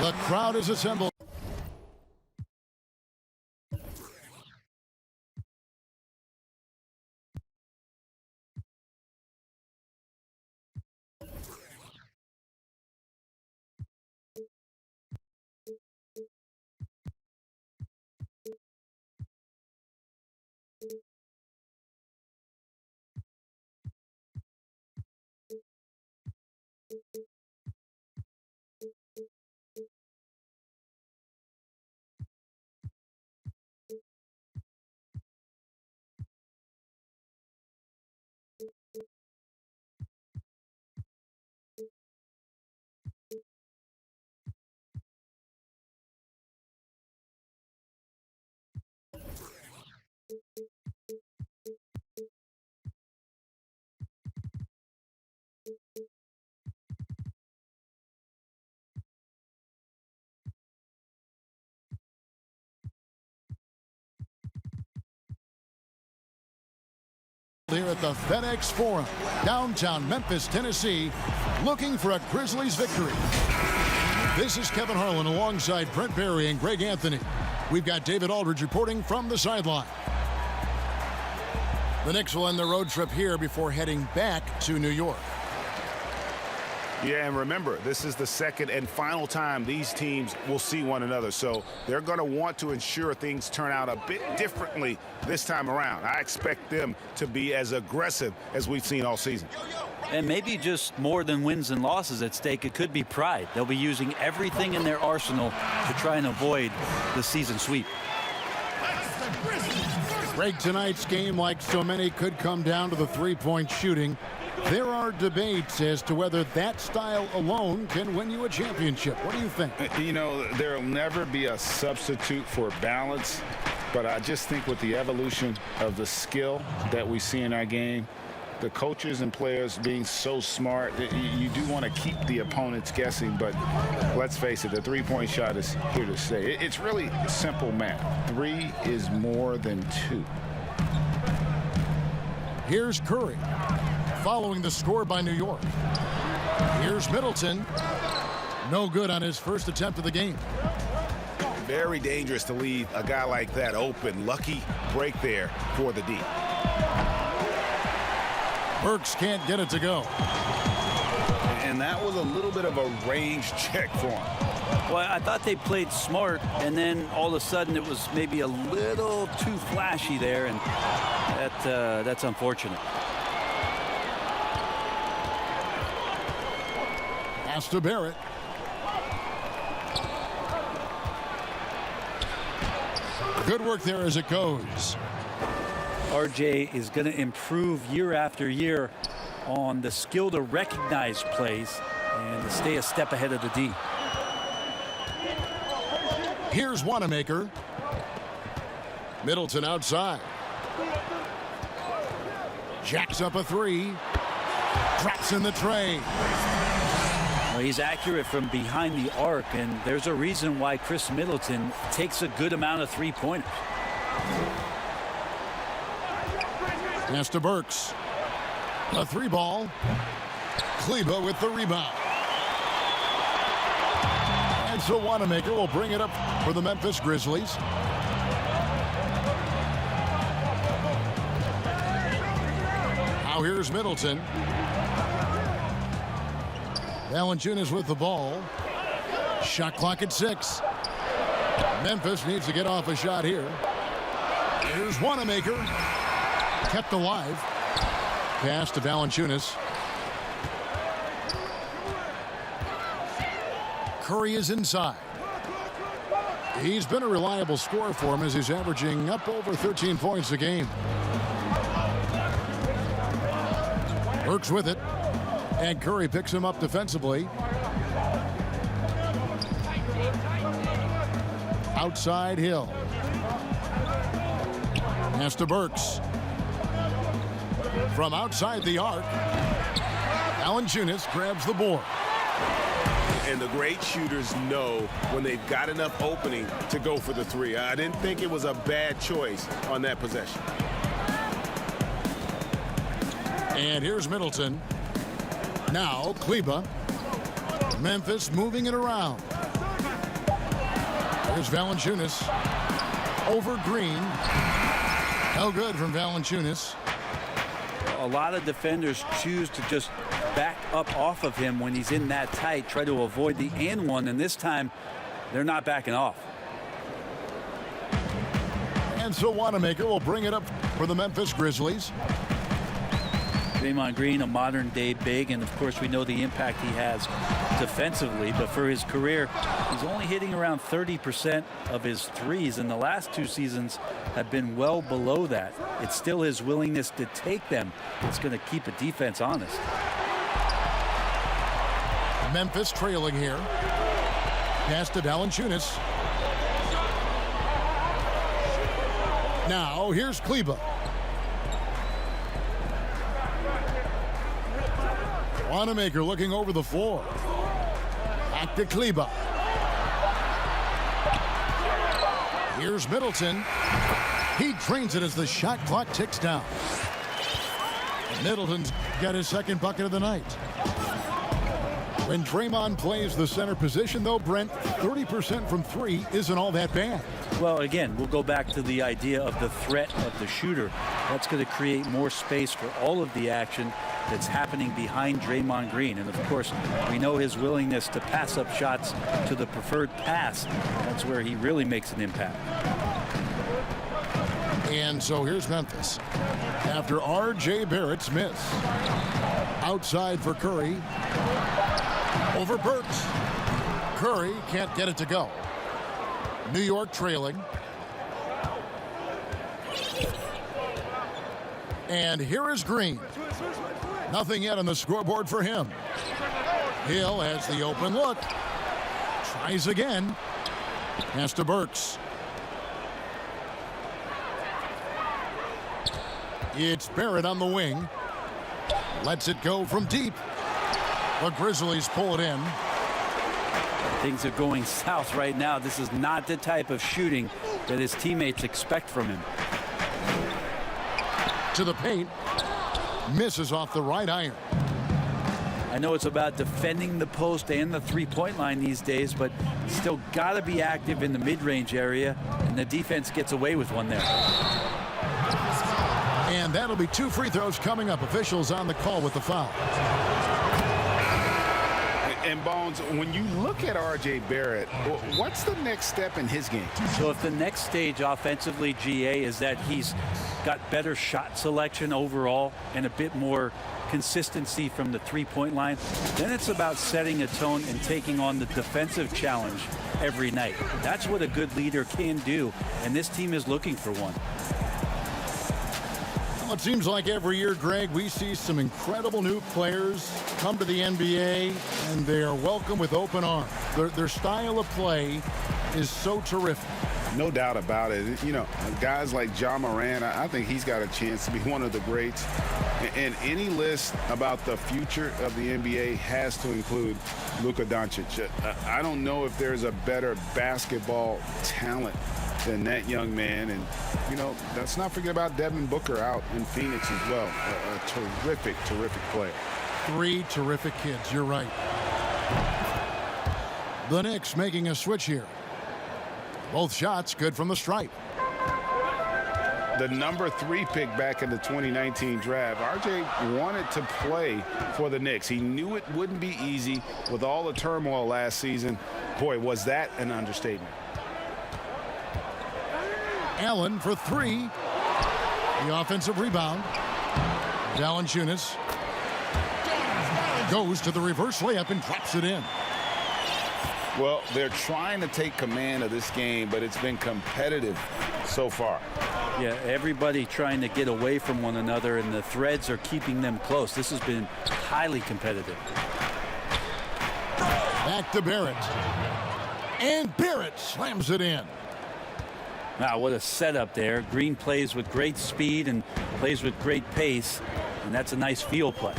The crowd is assembled. Here at the FedEx Forum, downtown Memphis, Tennessee, looking for a Grizzlies victory. This is Kevin Harlan alongside Brent Barry and Greg Anthony. We've got David Aldridge reporting from the sideline. The Knicks will end their road trip here before heading back to New York. Yeah, and remember, this is the second and final time these teams will see one another. So they're going to want to ensure things turn out a bit differently this time around. I expect them to be as aggressive as we've seen all season. And maybe just more than wins and losses at stake. It could be pride. They'll be using everything in their arsenal to try and avoid the season sweep. Greg, tonight's game, like so many, could come down to the three-point shooting. There are debates as to whether that style alone can win you a championship. What do you think? You know, there'll never be a substitute for balance, but I just think with the evolution of the skill that we see in our game, the coaches and players being so smart, you do want to keep the opponents guessing, but let's face it, the three-point shot is here to stay. It's really simple math. 3 is more than 2. Here's Curry, following the score by New York. Here's Middleton. No good on his first attempt of the game. Very dangerous to leave a guy like that open. Lucky break there for the D. Burks can't get it to go. And that was a little bit of a range check for him. Well, I thought they played smart, and then all of a sudden it was maybe a little too flashy there, and that's unfortunate. Pass to Barrett. Good work there as it goes. RJ is going to improve year after year on the skill to recognize plays and to stay a step ahead of the D. Here's Wanamaker. Middleton outside. Jacks up a 3. Drops in the tray. Well, he's accurate from behind the arc, and there's a reason why Chris Middleton takes a good amount of three-pointers. Pass to Burks. A 3-ball. Kleba with the rebound. And so Wanamaker will bring it up for the Memphis Grizzlies. Now here's Middleton. Valanciunas with the ball. Shot clock at 6. Memphis needs to get off a shot here. Here's Wanamaker. Kept alive. Pass to Valanciunas. Curry is inside. He's been a reliable scorer for him as he's averaging up over 13 points a game. Works with it. And Curry picks him up defensively. Outside Hill. Pass to Burks. From outside the arc, Valanciunas grabs the board. And the great shooters know when they've got enough opening to go for the 3. I didn't think it was a bad choice on that possession. And here's Middleton. Now Kleba. Memphis moving it around. Here's Valanciunas over Green. No good from Valanciunas. A lot of defenders choose to just back up off of him when he's in that tight, try to avoid the and one, and this time they're not backing off. And so Wanamaker will bring it up for the Memphis Grizzlies. Draymond Green, a modern-day big, and of course we know the impact he has defensively, but for his career, he's only hitting around 30% of his threes, and the last 2 seasons have been well below that. It's still his willingness to take them that's going to keep a defense honest. Memphis trailing here. Pass to Valanciunas. Now here's Kleber. Wanamaker looking over the floor. Back to Kleber. Here's Middleton. He drains it as the shot clock ticks down. Middleton's got his second bucket of the night. When Draymond plays the center position, though, Brent, 30% from 3 isn't all that bad. Well, again, we'll go back to the idea of the threat of the shooter. That's going to create more space for all of the action that's happening behind Draymond Green. And, of course, we know his willingness to pass up shots to the preferred pass. That's where he really makes an impact. And so here's Memphis. After R.J. Barrett's miss. Outside for Curry. Over Burks. Curry can't get it to go. New York trailing. And here is Green. Nothing yet on the scoreboard for him. Hill has the open look. Tries again. Pass to Burks. It's Barrett on the wing. Lets it go from deep. The Grizzlies pull it in. Things are going south right now. This is not the type of shooting that his teammates expect from him. To the paint. Misses off the right iron. I know it's about defending the post and the three-point line these days, but still got to be active in the mid-range area, and the defense gets away with one there. And that'll be 2 free throws coming up. Officials on the call with the foul. And Bones, when you look at R.J. Barrett, what's the next step in his game? So if the next stage offensively, GA, is that he's got better shot selection overall and a bit more consistency from the three-point line, then it's about setting a tone and taking on the defensive challenge every night. That's what a good leader can do, and this team is looking for one. Well, it seems like every year, Greg, we see some incredible new players come to the NBA, and they are welcome with open arms. Their style of play is so terrific. No doubt about it. You know, guys like Ja Morant, I think he's got a chance to be one of the greats. And any list about the future of the NBA has to include Luka Doncic. I don't know if there's a better basketball talent than that young man. And, you know, let's not forget about Devin Booker out in Phoenix as well. A terrific, terrific player. 3 terrific kids. You're right. The Knicks making a switch here. Both shots good from the stripe. The number 3 pick back in the 2019 draft, RJ wanted to play for the Knicks. He knew it wouldn't be easy with all the turmoil last season. Boy, was that an understatement. Allen for 3. The offensive rebound. Valanciunas goes to the reverse layup and drops it in. Well, they're trying to take command of this game, but it's been competitive so far. Yeah, everybody trying to get away from one another, and the threads are keeping them close. This has been highly competitive. Back to Barrett. And Barrett slams it in. Wow, what a setup there. Green plays with great speed and plays with great pace, and that's a nice field play.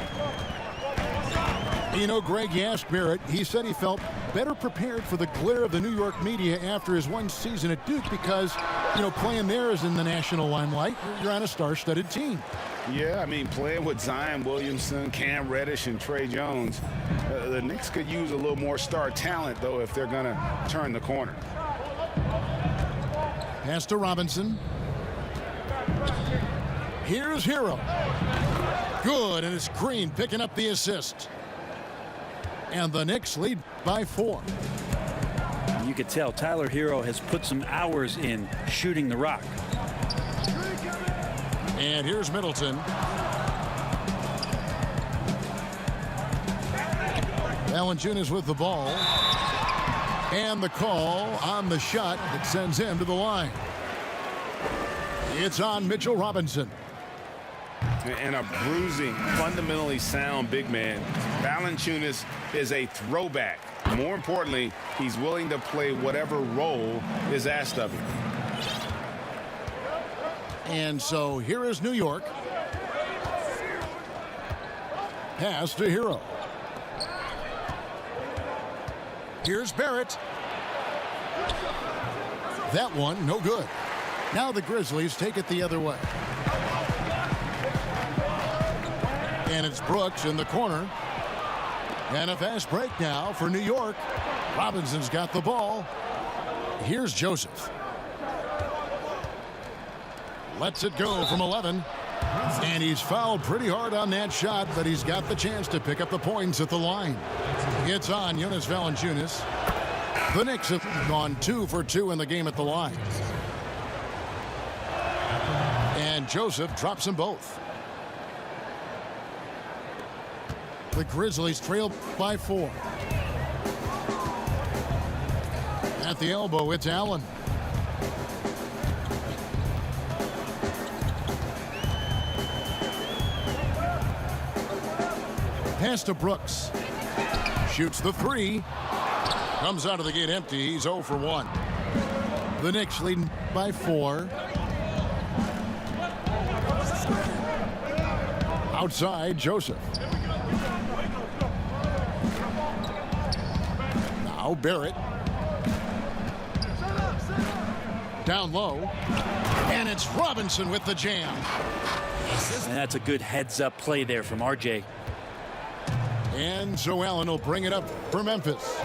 You know, Greg, you asked Barrett. He said he felt better prepared for the glare of the New York media after his one season at Duke because, you know, playing there is in the national limelight. You're on a star-studded team. Yeah, I mean, playing with Zion Williamson, Cam Reddish, and Trey Jones, the Knicks could use a little more star talent, though, if they're going to turn the corner. Pass to Robinson. Here's Hero. Good, and it's Green picking up the assist. And the Knicks lead by 4. You could tell Tyler Hero has put some hours in shooting the rock. And here's Middleton. Valanciunas with the ball. And the call on the shot that sends him to the line. It's on Mitchell Robinson. And a bruising, fundamentally sound big man. Valanciunas is a throwback. More importantly, he's willing to play whatever role is asked of him. And so here is New York. Pass to Hero. Here's Barrett. That one, no good. Now the Grizzlies take it the other way. And it's Brooks in the corner. And a fast break now for New York. Robinson's got the ball. Here's Joseph. Lets it go from 11. And he's fouled pretty hard on that shot, but he's got the chance to pick up the points at the line. It's on Jonas Valanciunas. The Knicks have gone 2 for 2 in the game at the line. And Joseph drops them both. The Grizzlies trail by 4. At the elbow, it's Allen. Pass to Brooks. Shoots the 3. Comes out of the gate empty. He's 0 for 1. The Knicks leading by 4. Outside, Joseph. Now Barrett. Down low. And it's Robinson with the jam. And that's a good heads-up play there from RJ. And so Allen will bring it up for Memphis.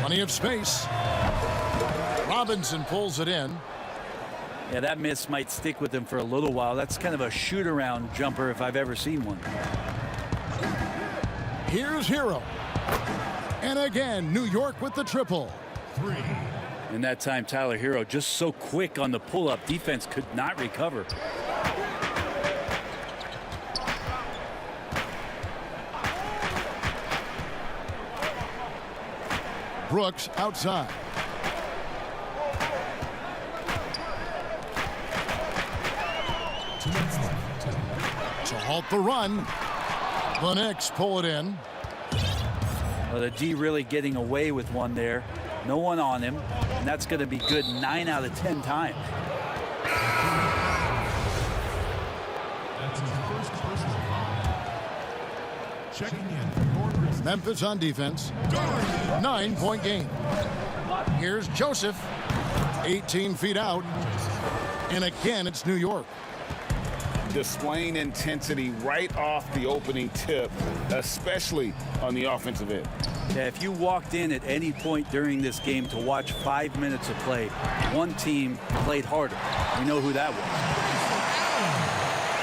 Plenty of space. Robinson pulls it in. Yeah, that miss might stick with him for a little while. That's kind of a shoot-around jumper if I've ever seen one. Here's Hero. And again, New York with the triple. 3. And that time, Tyler Hero just so quick on the pull-up. Defense could not recover. Brooks outside. To halt the run. The Knicks pull it in. Well, the D really getting away with one there. No one on him. And that's going to be good 9 out of 10 times. Memphis on defense. 9-point game. Here's Joseph. 18 feet out. And again, it's New York. Displaying intensity right off the opening tip, especially on the offensive end. Yeah, if you walked in at any point during this game to watch 5 minutes of play, one team played harder. We know who that was.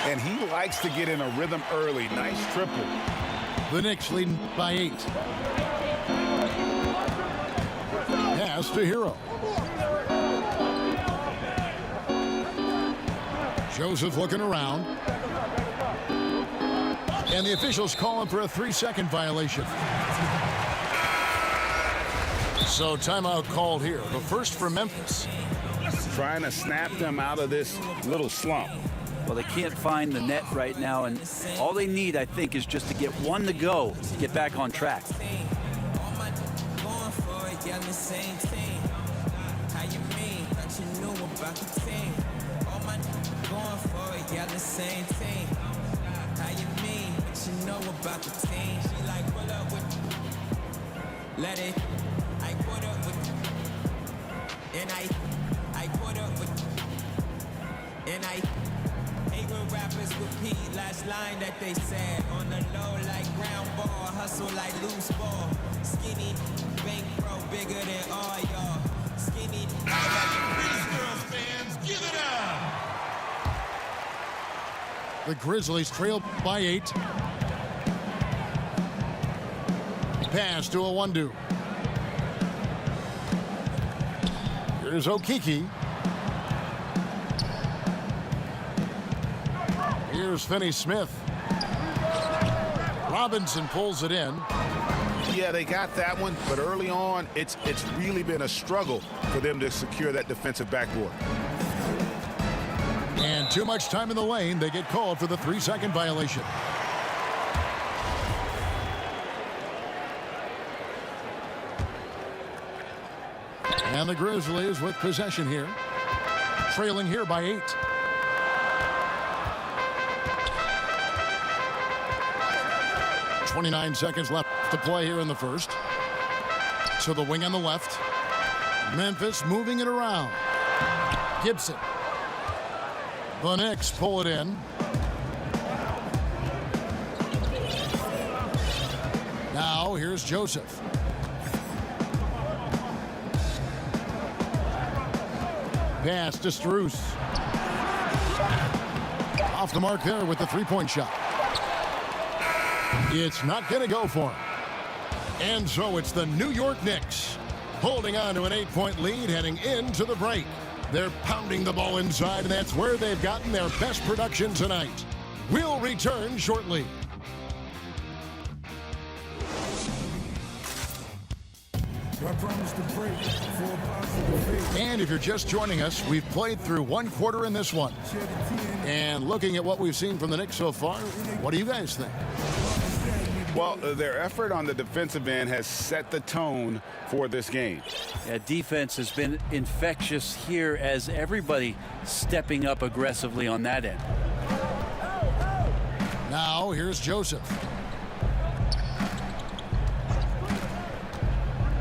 And he likes to get in a rhythm early. Nice triple. The Knicks leading by 8. Pass to Hero. Joseph looking around. And the officials calling for a 3-second violation. So timeout called here. The first for Memphis. Trying to snap them out of this little slump. Well, they can't find the net right now, and all they need, I think, is just to get one to go to get back on track. Let it. I put up with, and I put up with, and I hate when rap rappers repeat last line that they said. On the low like ground ball, hustle like loose ball. Skinny, bankroll bigger than all y'all. Skinny. How about the Grease Girls fans? Give it up! The Grizzlies trail by 8. Pass to a 1-2. Here's Okiki. Here's Finney-Smith. Robinson pulls it in. Yeah, they got that one, but early on, it's really been a struggle for them to secure that defensive backboard. And too much time in the lane. They get called for the 3-second violation. And the Grizzlies with possession here. Trailing here by 8. .29 seconds left to play here in the first. To the wing on the left. Memphis moving it around. Gibson. The Knicks pull it in. Now here's Joseph. Pass to Strus. Off the mark there with the three-point shot. It's not going to go for him. And so it's the New York Knicks holding on to an 8-point lead heading into the break. They're pounding the ball inside, and that's where they've gotten their best production tonight. We'll return shortly. And if you're just joining us, we've played through one quarter in this one. And looking at what we've seen from the Knicks so far, what do you guys think? Well, their effort on the defensive end has set the tone for this game. Yeah, defense has been infectious here as everybody stepping up aggressively on that end. Now here's Joseph.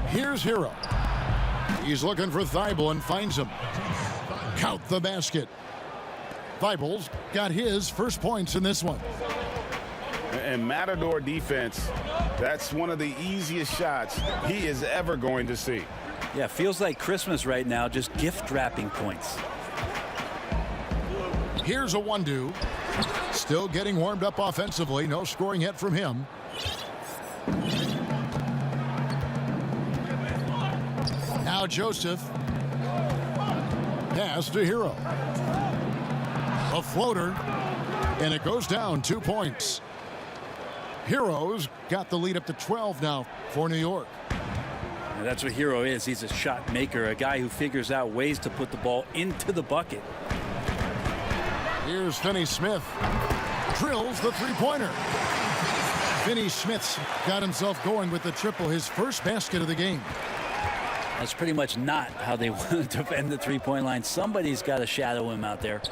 Here's Hero. He's looking for Thibault and finds him. Count the basket. Thibault's got his first points in this one. And Matador defense, that's one of the easiest shots he is ever going to see. Yeah, feels like Christmas right now, just gift wrapping points. Here's a 1-2. Still getting warmed up offensively. No scoring yet from him. Now Joseph. Pass to Hero. A floater. And it goes down 2 points. Hero's got the lead up to 12 now for New York. And that's what Hero is. He's a shot maker, a guy who figures out ways to put the ball into the bucket. Here's Finney-Smith. Drills the three-pointer. Finney-Smith's got himself going with the triple, his first basket of the game. That's pretty much not how they want to defend the three-point line. Somebody's got to shadow him out there.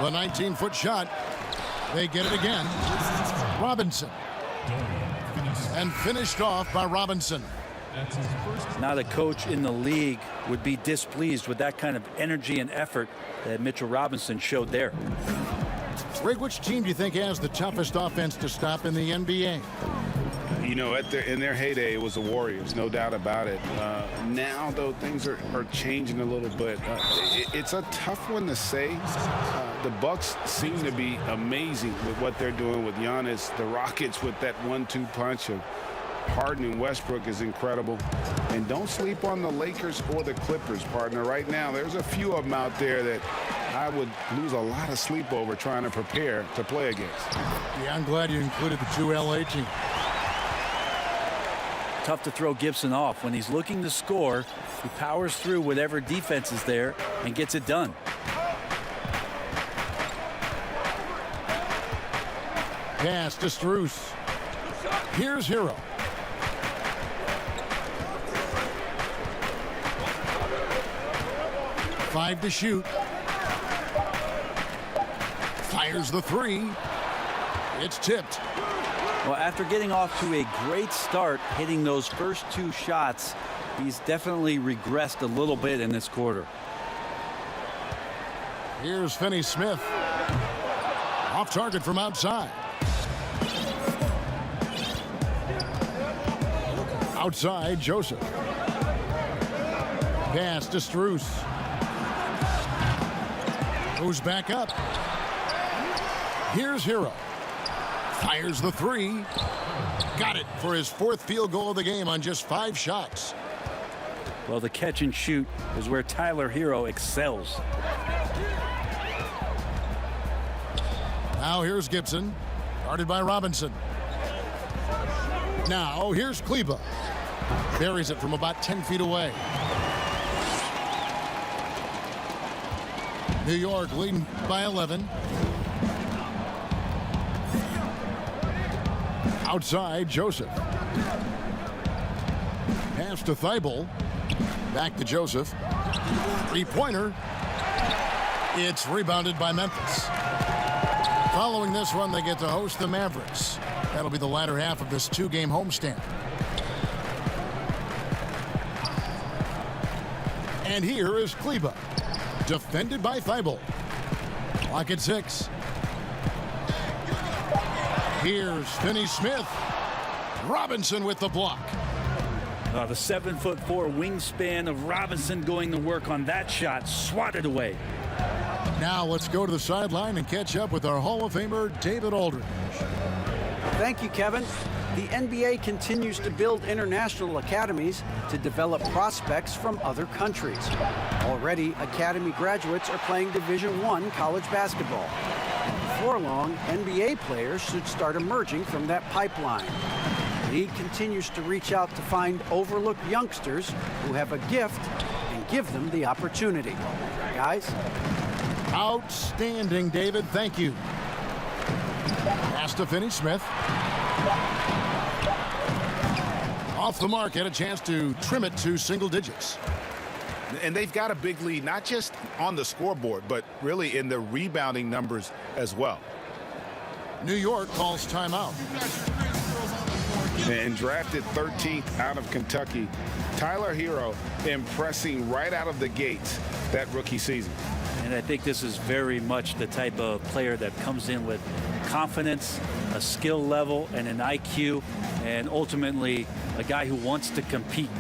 The 19-foot shot. They get it again. Robinson. And finished off by Robinson. Not a coach in the league would be displeased with that kind of energy and effort that Mitchell Robinson showed there. Rig, which team do you think has the toughest offense to stop in the NBA? You know, in their heyday, it was the Warriors, no doubt about it. Now, though, things are changing a little bit. It's a tough one to say. The Bucks seem to be amazing with what they're doing with Giannis. The Rockets with that 1-2 punch of Harden and Westbrook is incredible. And don't sleep on the Lakers or the Clippers, partner. Right now, there's a few of them out there that I would lose a lot of sleep over trying to prepare to play against. Yeah, I'm glad you included the two LA teams. Tough to throw Gibson off. When he's looking to score, he powers through whatever defense is there and gets it done. Pass to Strus. Here's Hero. Five to shoot. Fires the three. It's tipped. Well, after getting off to a great start, hitting those first two shots, he's definitely regressed a little bit in this quarter. Here's Finney-Smith. Off target from outside. Outside, Joseph. Pass to Strus. Goes back up. Here's Hero. Fires the three. Got it for his 4th field goal of the game on just 5 shots. Well, the catch and shoot is where Tyler Hero excels. Now here's Gibson. Guarded by Robinson. Now here's Kleba. Buries it from about 10 feet away. New York leading by 11. Outside, Joseph. Pass to Thibault. Back to Joseph. 3-pointer. It's rebounded by Memphis. Following this run, they get to host the Mavericks. That'll be the latter half of this 2-game homestand. And here is Kleba. Defended by Thibault. Clock at 6. Here's Finney-Smith. Robinson with the block. The 7'4" wingspan of Robinson going to work on that shot. Swatted away. Now let's go to the sideline and catch up with our Hall of Famer, David Aldridge. Thank you, Kevin. The NBA continues to build international academies to develop prospects from other countries. Already, academy graduates are playing Division I college basketball. Before long, NBA players should start emerging from that pipeline. The league continues to reach out to find overlooked youngsters who have a gift and give them the opportunity. Guys? Outstanding, David. Thank you. Pass to Finney-Smith. Off the mark, had a chance to trim it to single digits. And they've got a big lead, not just on the scoreboard, but really in the rebounding numbers as well. New York calls timeout. And drafted 13th out of Kentucky, Tyler Hero impressing right out of the gates that rookie season. And I think this is very much the type of player that comes in with confidence, a skill level, and an IQ, and ultimately a guy who wants to compete.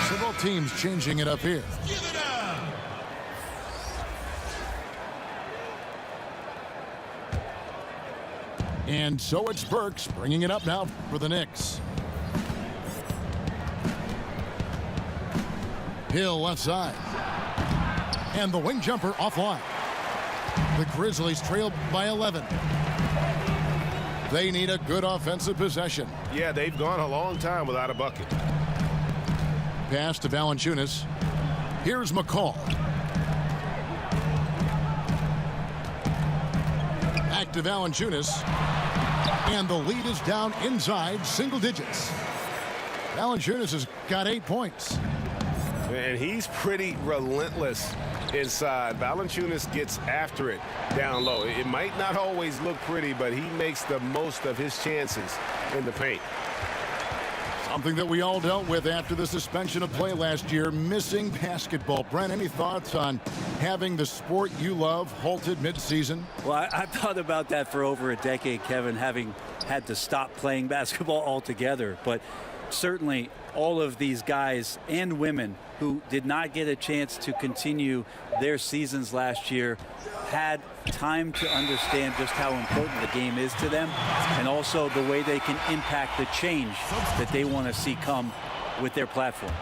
Several teams changing it up here. Give it up. And so it's Burks bringing it up now for the Knicks. Hill left side. And the wing jumper offline. The Grizzlies trail by 11. They need a good offensive possession. Yeah, they've gone a long time without a bucket. Pass to Valanciunas. Here's McCall. Back to Valanciunas. And the lead is down inside single digits. Valanciunas has got 8 points. And he's pretty relentless inside. Valanciunas gets after it down low. It might not always look pretty, but he makes the most of his chances in the paint. Something that we all dealt with after the suspension of play last year, missing basketball. Brent, any thoughts on having the sport you love halted midseason? Well, I've thought about that for over a decade, Kevin, having had to stop playing basketball altogether. But certainly all of these guys and women who did not get a chance to continue their seasons last year had time to understand just how important the game is to them, and also the way they can impact the change that they want to see come with their platform.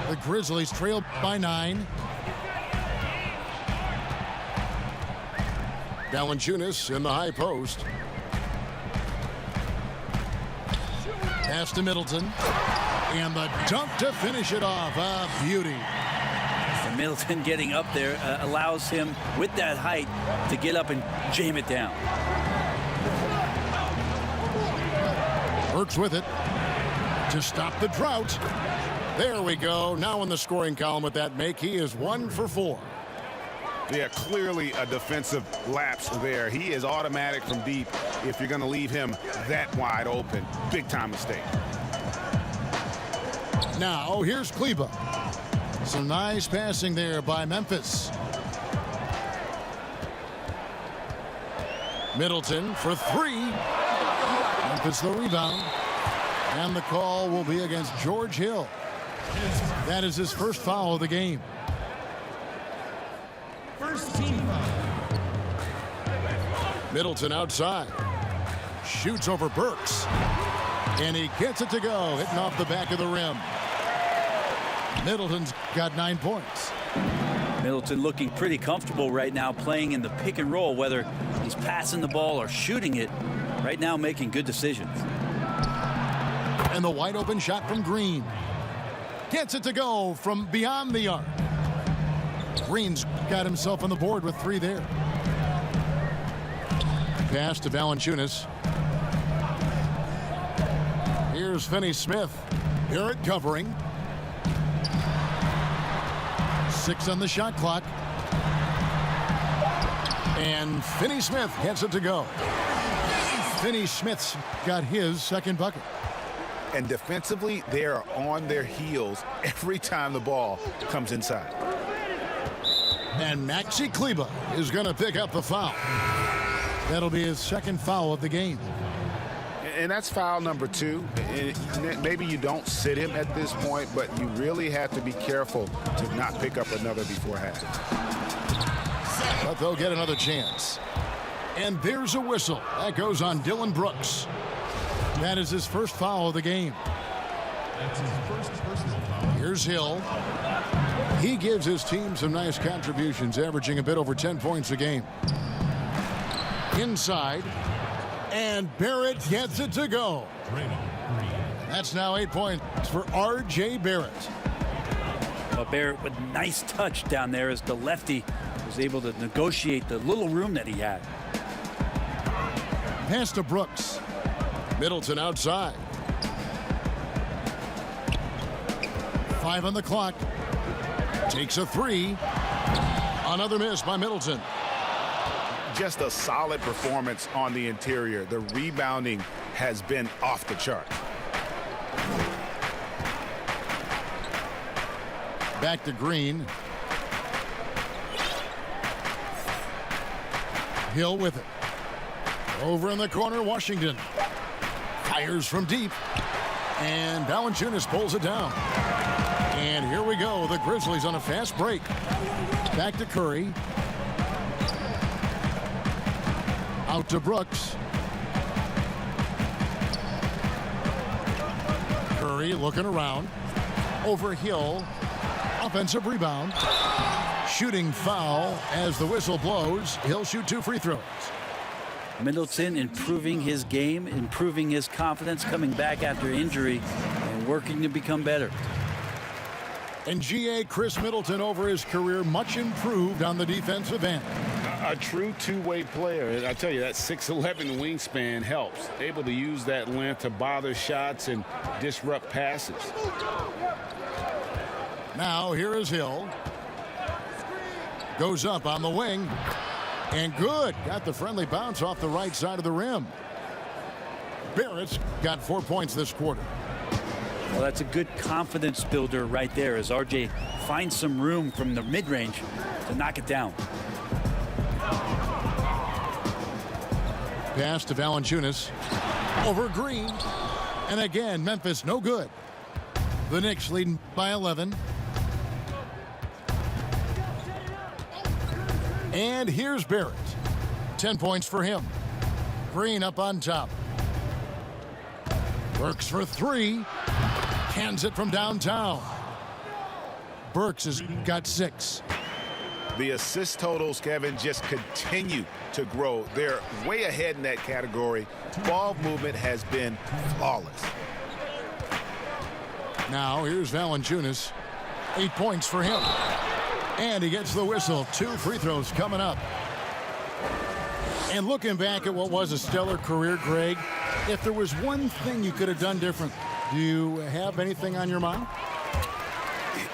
The Grizzlies trail by 9. Valanciunas in the high post. Pass to Middleton. And the dunk to finish it off. A beauty. And Middleton getting up there allows him, with that height, to get up and jam it down. Burks with it to stop the drought. There we go. Now in the scoring column with that make, he is 1 for 4. Yeah, clearly a defensive lapse there. He is automatic from deep if you're going to leave him that wide open. Big time mistake. Now here's Kleba. Some nice passing there by Memphis. Middleton for three. Memphis the rebound. And the call will be against George Hill. That is his first foul of the game. First team foul. Middleton outside. Shoots over Burks. And he gets it to go, hitting off the back of the rim. Middleton's got 9 points. Middleton looking pretty comfortable right now playing in the pick and roll, whether he's passing the ball or shooting it. Right now making good decisions. And the wide open shot from Green. Gets it to go from beyond the arc. Green's got himself on the board with 3 there. Pass to Valanciunas. Here's Finney-Smith. Barrett covering. 6 on the shot clock. And Finney-Smith gets it to go. Finney-Smith's got his second bucket. And defensively, they are on their heels every time the ball comes inside. And Maxi Kleba is going to pick up the foul. That'll be his second foul of the game. And that's foul number 2. Maybe you don't sit him at this point, but you really have to be careful to not pick up another before half. But they'll get another chance. And there's a whistle. That goes on Dylan Brooks. That is his first foul of the game. That's his first personal foul. Here's Hill. He gives his team some nice contributions, averaging a bit over 10 points a game. Inside. And Barrett gets it to go. That's now 8 points for R.J. Barrett. Well, Barrett with nice touch down there as the lefty was able to negotiate the little room that he had. Pass to Brooks. Middleton outside. 5 on the clock. Takes a 3. Another miss by Middleton. Just a solid performance on the interior. The rebounding has been off the chart. Back to Green. Hill with it. Over in the corner, Washington. Fires from deep. And Valanciunas pulls it down. And here we go. The Grizzlies on a fast break. Back to Curry. Out to Brooks. Curry looking around. Over Hill. Offensive rebound. Shooting foul as the whistle blows. He'll shoot 2 free throws. Middleton improving his game, improving his confidence, coming back after injury, and working to become better. And G.A. Chris Middleton over his career, much improved on the defensive end. A true two-way player. And I tell you, that 6'11" wingspan helps. Able to use that length to bother shots and disrupt passes. Now here is Hill. Goes up on the wing. And good. Got the friendly bounce off the right side of the rim. Barrett's got 4 points this quarter. Well, that's a good confidence builder right there as RJ finds some room from the mid-range to knock it down. Pass to Valanciunas. Over Green. And again, Memphis no good. The Knicks leading by 11. And here's Barrett. 10 points for him. Green up on top. Burks for 3. Cans it from downtown. Burks has got 6. The assist totals, Kevin, just continue to grow. They're way ahead in that category. Ball movement has been flawless. Now here's Valanciunas. 8 points for him. And he gets the whistle. 2 free throws coming up. And looking back at what was a stellar career, Greg, if there was one thing you could have done different, do you have anything on your mind?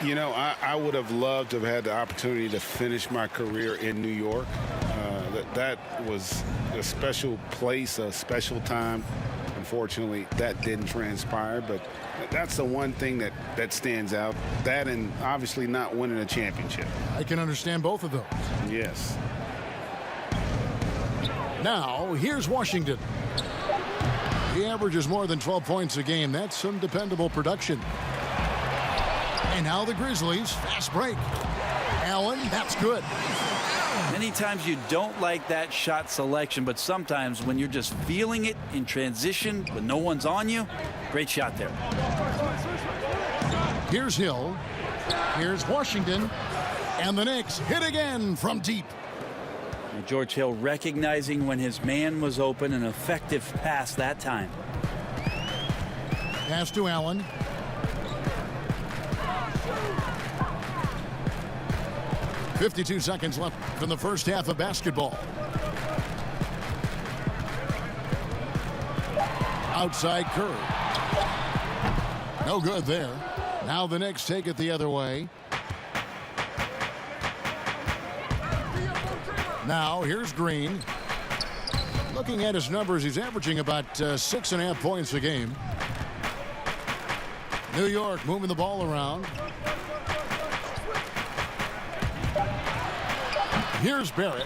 You know, I would have loved to have had the opportunity to finish my career in New York. That was a special place, a special time. unfortunately, that didn't transpire. But that's the one thing that stands out. That and obviously not winning a championship. I can understand both of those. Yes. Now, here's Washington. He averages more than 12 points a game. That's some dependable production. And now the Grizzlies. Fast break. Allen, that's good. Many times you don't like that shot selection, but sometimes when you're just feeling it in transition when no one's on you, great shot there. Here's Hill. Here's Washington. And the Knicks hit again from deep. And George Hill recognizing when his man was open, an effective pass that time. Pass to Allen. .52 seconds left in the first half of basketball. Outside Curry. No good there. Now the Knicks take it the other way. Now here's Green. Looking at his numbers, he's averaging about 6.5 points a game. New York moving the ball around. Here's Barrett.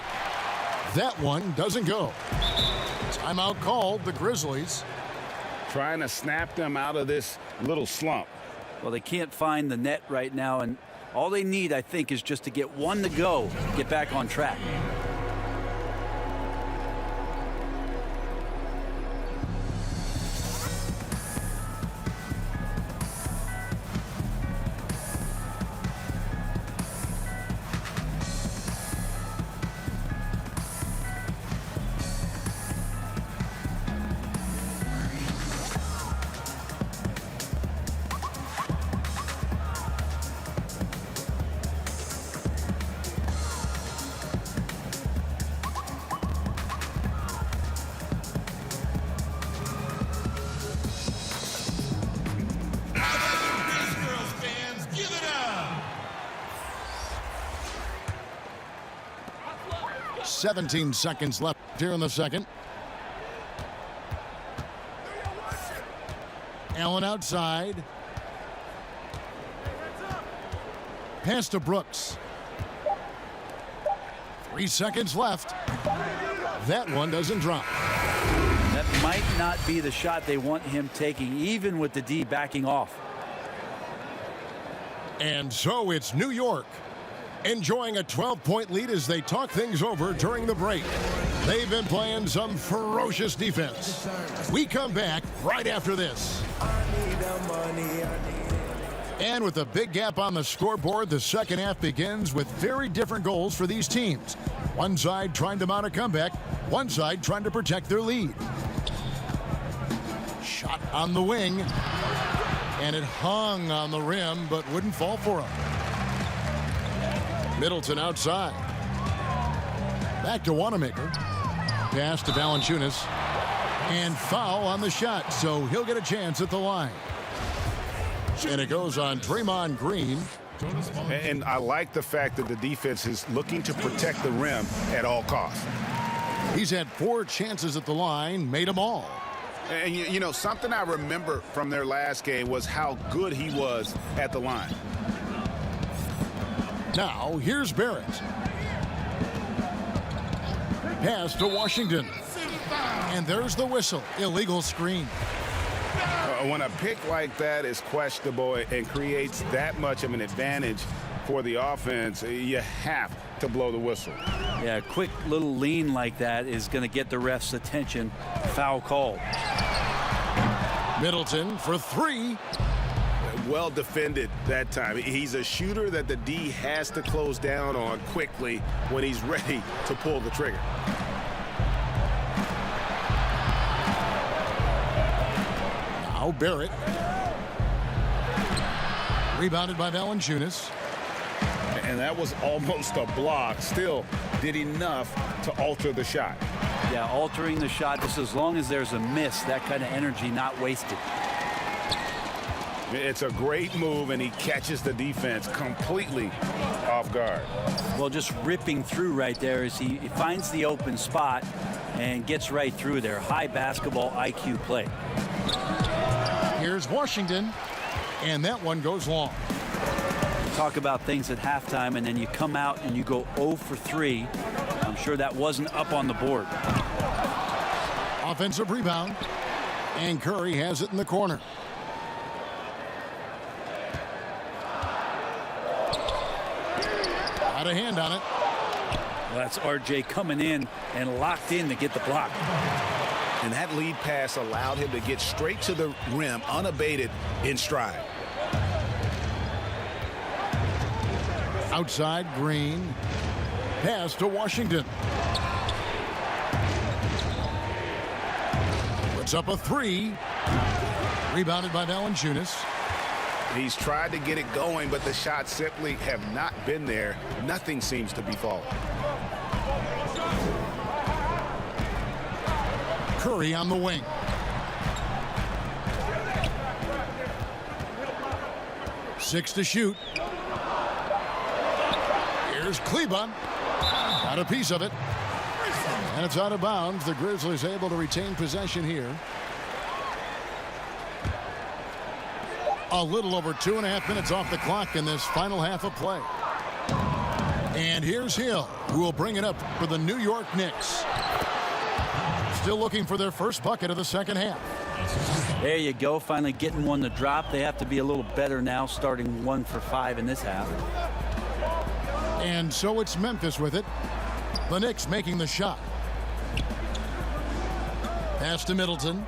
That one doesn't go. Timeout called, the Grizzlies. Trying to snap them out of this little slump. Well, they can't find the net right now, and all they need, I think, is just to get one to go, get back on track. Girls fans, give it up. 17 seconds left here in the second. Allen outside. Pass to Brooks. 3 seconds left. That one doesn't drop. That might not be the shot they want him taking, even with the D backing off. And so it's New York enjoying a 12-point lead as they talk things over during the break. They've been playing some ferocious defense. We come back right after this. And with a big gap on the scoreboard, the second half begins with very different goals for these teams. One side trying to mount a comeback, one side trying to protect their lead. Shot on the wing, and it hung on the rim but wouldn't fall for him. Middleton outside. Back to Wanamaker. Pass to Valanciunas. And foul on the shot, so he'll get a chance at the line. And it goes on Draymond Green. And I like the fact that the defense is looking to protect the rim at all costs. He's had 4 chances at the line, made them all. And, you know, something I remember from their last game was how good he was at the line. Now, here's Barrett. Pass to Washington. And there's the whistle. Illegal screen. When a pick like that is questionable and creates that much of an advantage for the offense, you have to blow the whistle. Yeah, a quick little lean like that is going to get the ref's attention. Foul call. Middleton for 3. Well defended that time. He's a shooter that the D has to close down on quickly when he's ready to pull the trigger. Now Barrett. Rebounded by Valanciunas. And that was almost a block. Still did enough to alter the shot. Yeah, altering the shot just as long as there's a miss, that kind of energy not wasted. It's a great move, and he catches the defense completely off guard. Well, just ripping through right there as he finds the open spot and gets right through there. High basketball IQ play. Here's Washington, and that one goes long. Talk about things at halftime, and then you come out and you go 0 for 3. I'm sure that wasn't up on the board. Offensive rebound, and Curry has it in the corner. Got a hand on it. Well, that's RJ coming in and locked in to get the block. And that lead pass allowed him to get straight to the rim unabated in stride. Outside, Green. Pass to Washington. Puts up a 3. Rebounded by Valanciunas. He's tried to get it going, but the shots simply have not been there. Nothing seems to be falling. Curry on the wing. Six to shoot. Here's Kleba. Got a piece of it. And it's out of bounds. The Grizzlies able to retain possession here. A little over 2.5 minutes off the clock in this final half of play. And here's Hill, who will bring it up for the New York Knicks. Still looking for their first bucket of the second half. There you go, finally getting one to drop. They have to be a little better now, starting 1 for 5 in this half. And so it's Memphis with it. The Knicks making the shot. Pass to Middleton.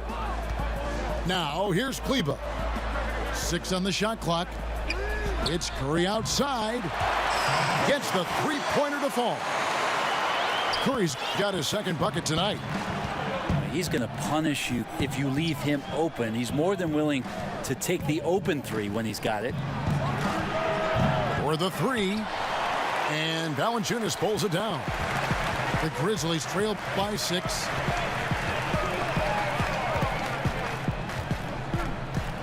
Now here's Kleba. 6 on the shot clock. It's Curry outside. Gets the three-pointer to fall. Curry's got his second bucket tonight. He's going to punish you if you leave him open. He's more than willing to take the open 3 when he's got it. For the 3. And Valanciunas pulls it down. The Grizzlies trail by 6.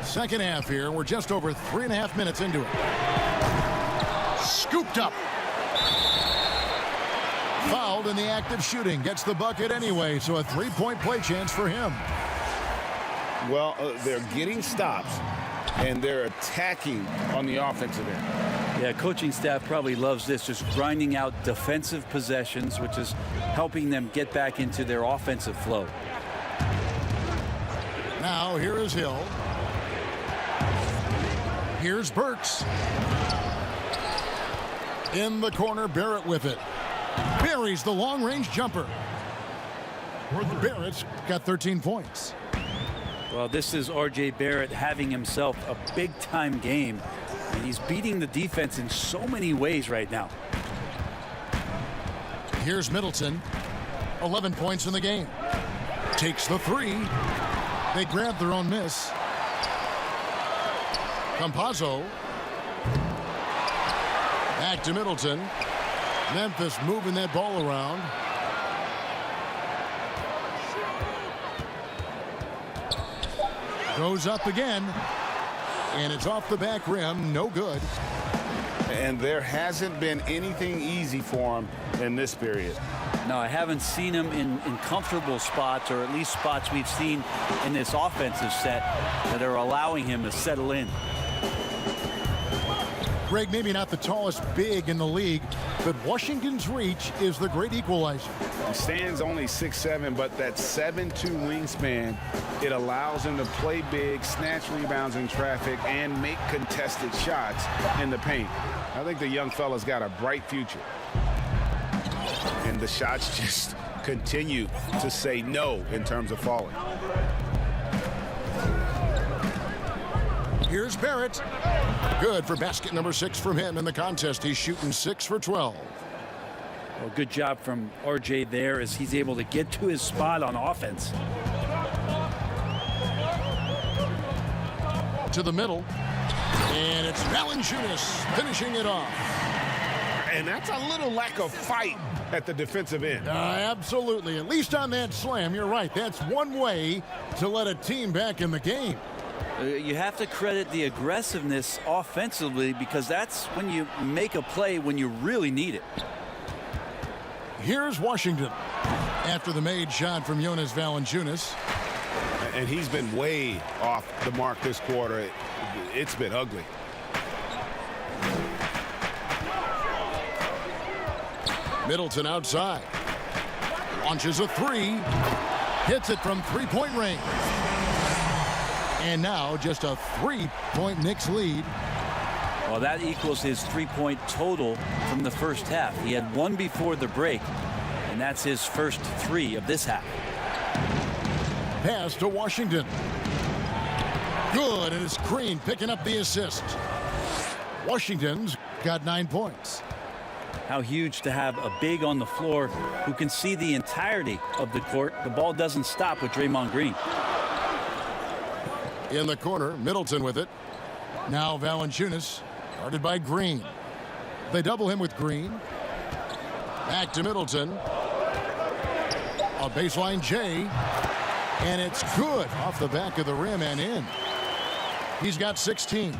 Second half here. We're just over 3.5 minutes into it. Scooped up. Fouled in the act of shooting. Gets the bucket anyway, so a 3-point play chance for him. Well, they're getting stops, and they're attacking on the offensive end. Yeah, coaching staff probably loves this, just grinding out defensive possessions, which is helping them get back into their offensive flow. Now here is Hill. Here's Burks. In the corner, Barrett with it. Buries the long-range jumper. Barrett's got 13 points. Well, this is RJ Barrett having himself a big-time game, and he's beating the defense in so many ways right now. Here's Middleton. 11 points in the game. Takes the 3. They grab their own miss. Campazzo. Back to Middleton. Memphis moving that ball around. Goes up again. And it's off the back rim. No good. And there hasn't been anything easy for him in this period. No, I haven't seen him in comfortable spots, or at least spots we've seen in this offensive set that are allowing him to settle in. Greg, maybe not the tallest big in the league, but Washington's reach is the great equalizer. He stands only 6'7", but that 7'2" wingspan, it allows him to play big, snatch rebounds in traffic, and make contested shots in the paint. I think the young fella's got a bright future. And the shots just continue to say no in terms of falling. Here's Barrett. Good for basket number 6 from him in the contest. He's shooting 6 for 12. Well, good job from RJ there as he's able to get to his spot on offense. To the middle. And it's Valanciunas finishing it off. And that's a little lack of fight at the defensive end. Absolutely. At least on that slam, you're right. That's one way to let a team back in the game. You have to credit the aggressiveness offensively, because that's when you make a play when you really need it. Here's Washington. After the made shot from Jonas Valanciunas. And he's been way off the mark this quarter. It's been ugly. Middleton outside. Launches a three. Hits it from three-point range. And now just a 3-point Knicks lead. Well, that equals his 3-point total from the first half. He had one before the break, and that's his first 3 of this half. Pass to Washington. Good, and it's Green picking up the assist. Washington's got 9 points. How huge to have a big on the floor who can see the entirety of the court. The ball doesn't stop with Draymond Green. In the corner, Middleton with it. Now Valanciunas, guarded by Green. They double him with Green. Back to Middleton. A baseline J. And it's good off the back of the rim and in. He's got 16.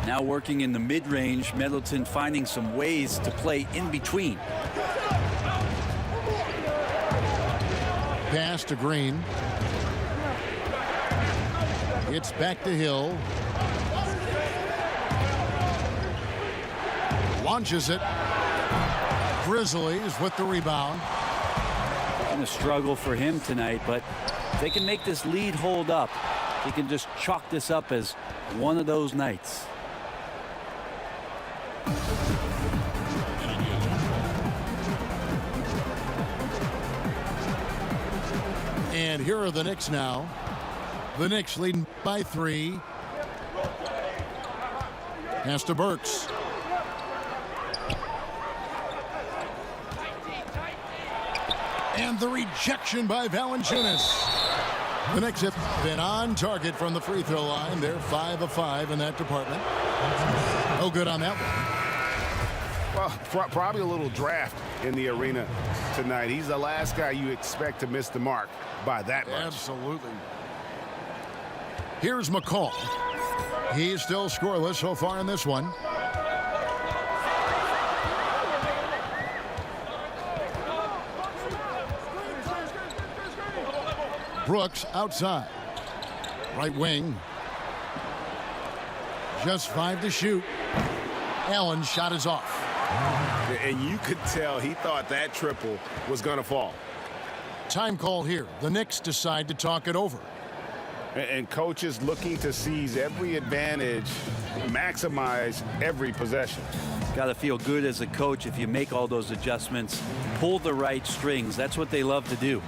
Now working in the mid-range, Middleton finding some ways to play in between. Pass to Green. It's back to Hill. Launches it. Grizzlies with the rebound. Been a struggle for him tonight, but if they can make this lead hold up, they can just chalk this up as one of those nights. And here are the Knicks now. The Knicks leading by 3. Pass to Burks. And the rejection by Valanciunas. The Knicks have been on target from the free throw line. They're 5 of 5 in that department. No good on that one. Well, probably a little draft in the arena tonight. He's the last guy you expect to miss the mark by that much. Absolutely. Here's McCall. He's still scoreless so far in this one. Brooks outside. Right wing. Just 5 to shoot. Allen's shot is off. And you could tell he thought that triple was going to fall. Time call here. The Knicks decide to talk it over. And coaches looking to seize every advantage, maximize every possession. Got to feel good as a coach if you make all those adjustments, pull the right strings. That's what they love to do.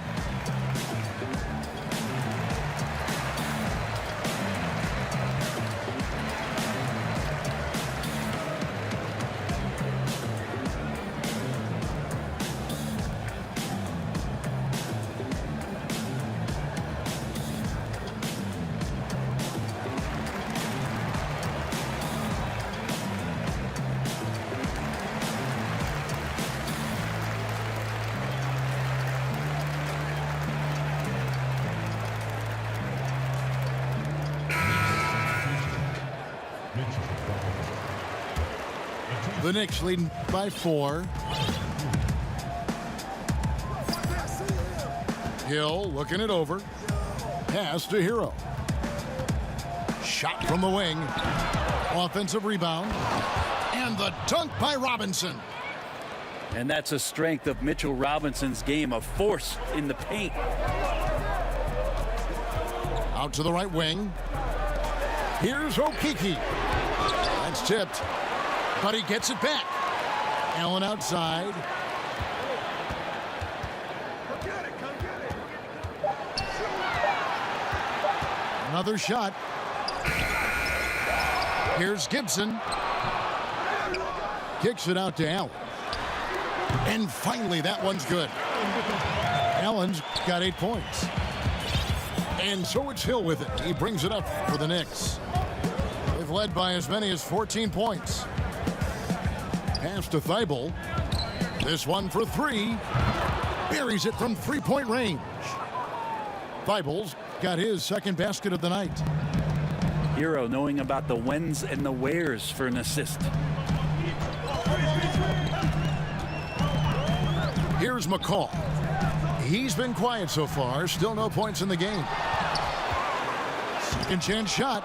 The Knicks leading by 4. Hill looking it over. Pass to Hero. Shot from the wing. Offensive rebound. And the dunk by Robinson. And that's a strength of Mitchell Robinson's game, a force in the paint. Out to the right wing. Here's Okeke. That's tipped. But he gets it back. Allen outside. Another shot. Here's Gibson. Kicks it out to Allen. And finally, that one's good. Allen's got 8 points. And so it's Hill with it. He brings it up for the Knicks. They've led by as many as 14 points. Pass to Thibault. This one for 3. Buries it from three-point range. Thibault's got his second basket of the night. Hero knowing about the whens and the wheres for an assist. Here's McCall. He's been quiet so far. Still no points in the game. Second chance shot.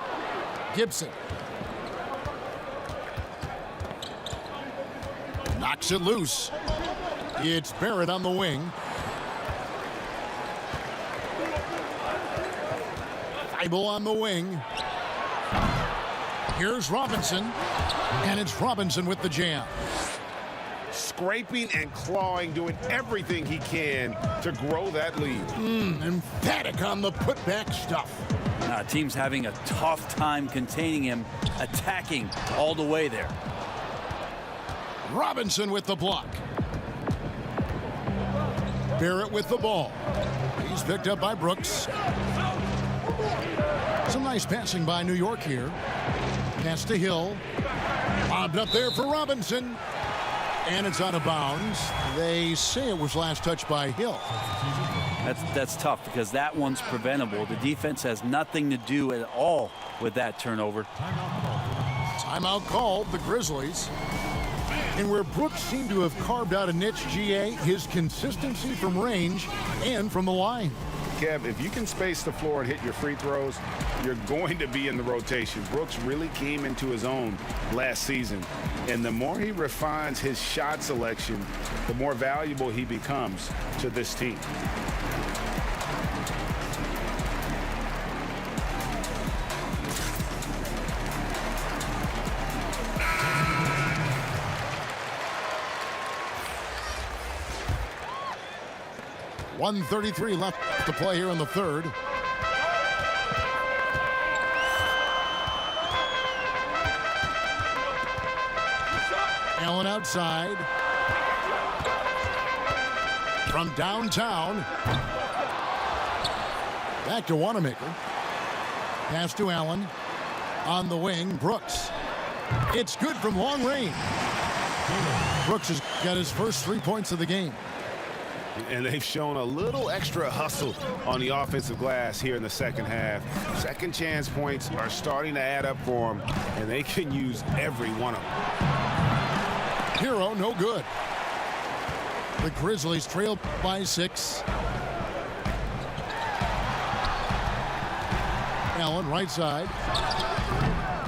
Gibson. Knocks it loose. It's Barrett on the wing. Thibault on the wing. Here's Robinson. And it's Robinson with the jam. Scraping and clawing, doing everything he can to grow that lead. Emphatic on the putback stuff. Team's having a tough time containing him, attacking all the way there. Robinson with the block. Barrett with the ball. He's picked up by Brooks. Some nice passing by New York here. Pass to Hill. Bobbed up there for Robinson. And it's out of bounds. They say it was last touched by Hill. That's tough because that one's preventable. The defense has nothing to do at all with that turnover. Timeout called, the Grizzlies. And where Brooks seemed to have carved out a niche, GA, his consistency from range and from the line. Kev, if you can space the floor and hit your free throws, you're going to be in the rotation. Brooks really came into his own last season. And the more he refines his shot selection, the more valuable he becomes to this team. .133 left to play here in the third. Allen outside. From downtown. Back to Wanamaker. Pass to Allen. On the wing, Brooks. It's good from long range. Brooks has got his first 3 points of the game. And they've shown a little extra hustle on the offensive glass here in the second half. Second chance points are starting to add up for them, and they can use every one of them. Hero, no good. The Grizzlies trail by 6. Allen, right side.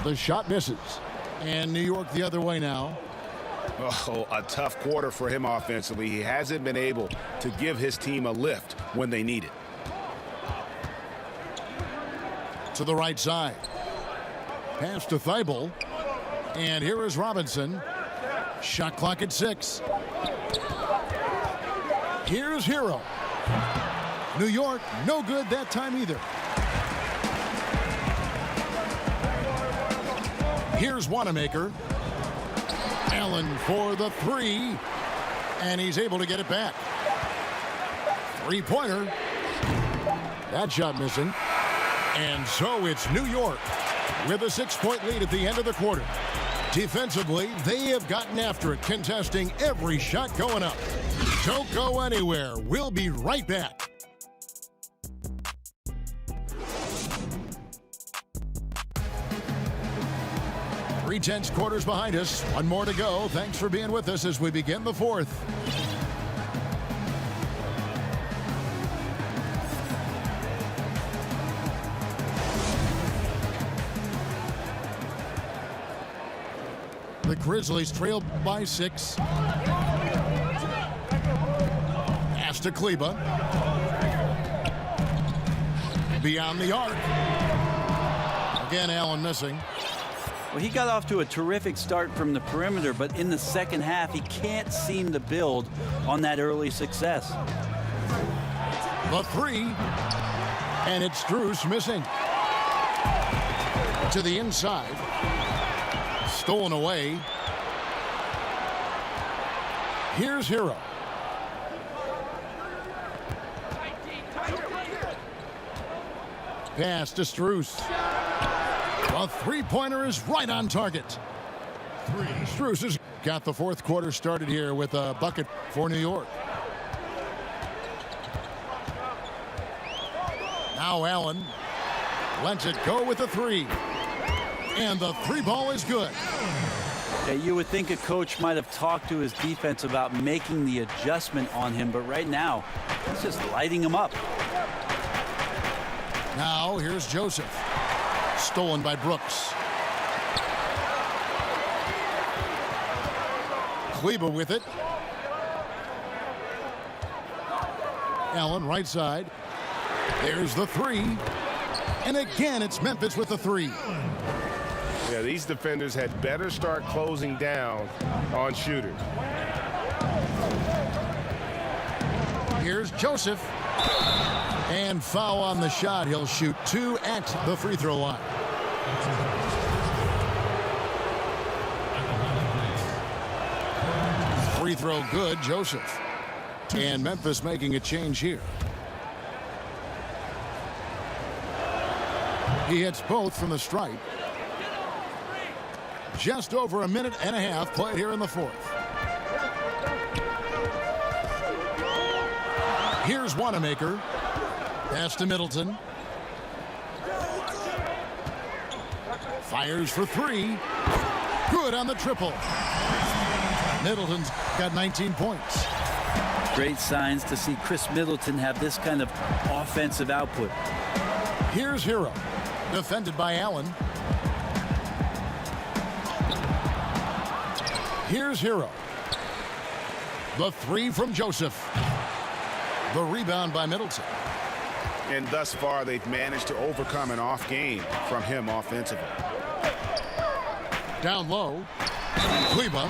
The shot misses. And New York the other way now. Oh, a tough quarter for him offensively. He hasn't been able to give his team a lift when they need it. To the right side. Pass to Thibault. And here is Robinson. Shot clock at 6. Here's Hero. New York, no good that time either. Here's Wanamaker. Allen for the 3. And he's able to get it back. Three-pointer. That shot missing. And so it's New York with a 6-point lead at the end of the quarter. Defensively, they have gotten after it, contesting every shot going up. Don't go anywhere. We'll be right back. Three-tenths quarters behind us. One more to go. Thanks for being with us as we begin the fourth. The Grizzlies trail by 6. Pass to Kleba. Beyond the arc. Again, Allen missing. Well, he got off to a terrific start from the perimeter, but in the second half, he can't seem to build on that early success. The 3. And it's Strus missing. To the inside. Stolen away. Here's Hero. Pass to Strus. A three-pointer is right on target. Strus has got the fourth quarter started here with a bucket for New York. Now Allen lets it go with the 3. And the 3 ball is good. Yeah, you would think a coach might have talked to his defense about making the adjustment on him, but right now, he's just lighting him up. Now here's Joseph. Stolen by Brooks. Kleba with it. Allen right side. There's the three. And again, it's Memphis with the three. Yeah, these defenders had better start closing down on shooters. Here's Joseph. And foul on the shot. He'll shoot 2 at the free throw line. Free throw good, Joseph. And Memphis making a change here. He hits both from the stripe. Just over a minute and a half played here in the fourth. Here's Wanamaker. Pass to Middleton. Fires for three. Good on the triple. Middleton's got 19 points. Great signs to see Chris Middleton have this kind of offensive output. Here's Hero. Defended by Allen. Here's Hero. The three from Joseph. The rebound by Middleton. And thus far, they've managed to overcome an off game from him offensively. Down low. Kleba.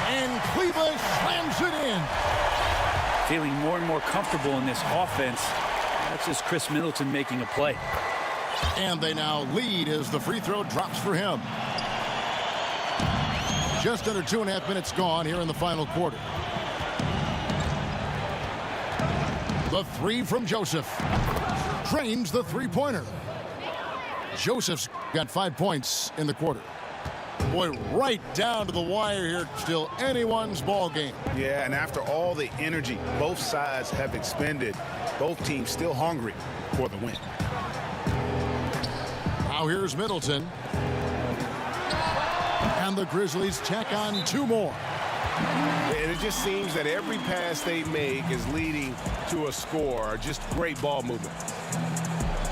And Kleba slams it in. Feeling more and more comfortable in this offense. That's just Chris Middleton making a play. And they now lead as the free throw drops for him. Just under 2.5 minutes gone here in the final quarter. The three from Joseph. Drains the three-pointer. Joseph's got 5 points in the quarter. Boy, right down to the wire here. Still anyone's ball game. Yeah, and after all the energy both sides have expended, both teams still hungry for the win. Now here's Middleton. And the Grizzlies check on 2 more. And it just seems that every pass they make is leading to a score. Just great ball movement.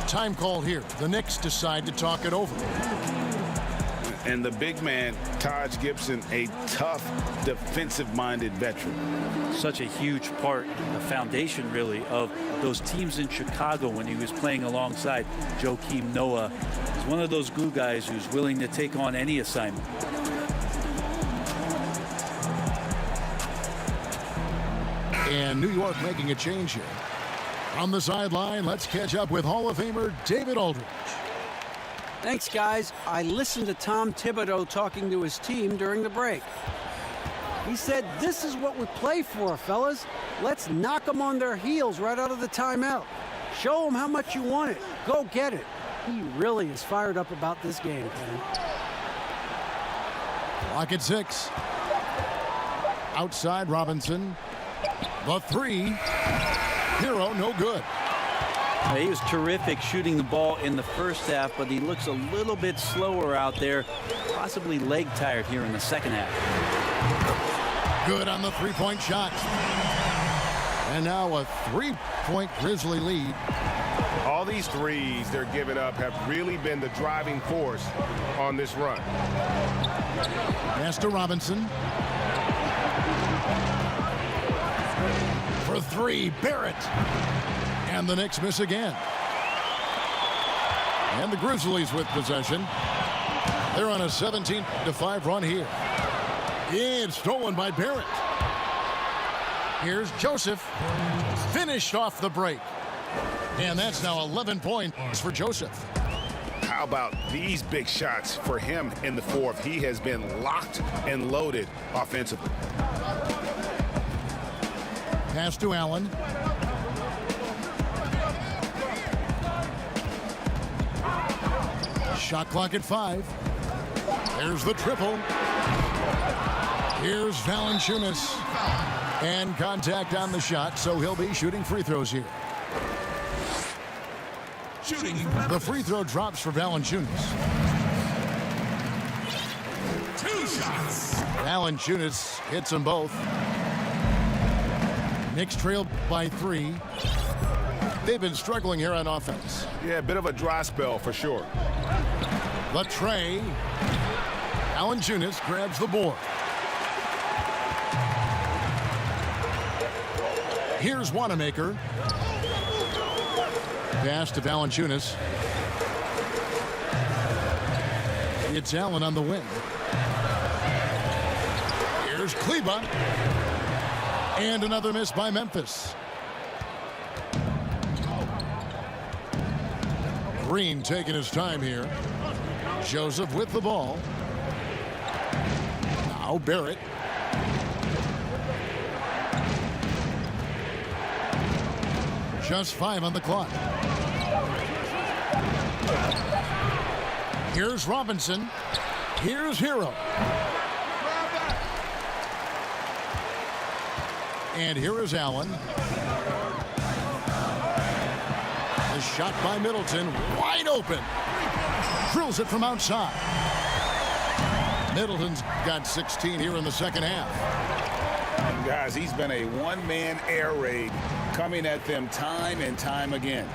Time call here. The Knicks decide to talk it over. And the big man, Taj Gibson, a tough, defensive-minded veteran. Such a huge part, the foundation really, of those teams in Chicago when he was playing alongside Joakim Noah. He's one of those glue guys who's willing to take on any assignment. And New York making a change here. On the sideline, let's catch up with Hall of Famer David Aldridge. Thanks, guys. I listened to Tom Thibodeau talking to his team during the break. He said, this is what we play for, fellas. Let's knock them on their heels right out of the timeout. Show them how much you want it. Go get it. He really is fired up about this game, Kevin. Clock at 6. Outside Robinson. The three. Hero, no good. He was terrific shooting the ball in the first half, but he looks a little bit slower out there, possibly leg tired here in the second half. Good on the three-point shot. And now a 3-point Grizzly lead. All these threes they're giving up have really been the driving force on this run. Pass to Robinson. For three, Barrett. And the Knicks miss again. And the Grizzlies with possession. They're on a 17-5 run here. It's stolen by Barrett. Here's Joseph. Finished off the break. And that's now 11 points for Joseph. How about these big shots for him in the fourth? He has been locked and loaded offensively. Pass to Allen. Shot clock at 5. There's the triple. Here's Valanciunas. And contact on the shot, so he'll be shooting free throws here. The free throw drops for Valanciunas. Valanciunas hits them both. Knicks trail by 3. They've been struggling here on offense. Yeah, a bit of a dry spell for sure. The tray. Valanciunas grabs the board. Here's Wanamaker. Pass to Valanciunas. It's Allen on the wing. Here's Kleba. And another miss by Memphis. Green taking his time here. Joseph with the ball. Now Barrett. Just 5 on the clock. Here's Robinson. Here's Hero. And here is Allen. The shot by Middleton. Wide open. Drills it from outside. Middleton's got 16 here in the second half. Guys, he's been a one-man air raid coming at them time and time again.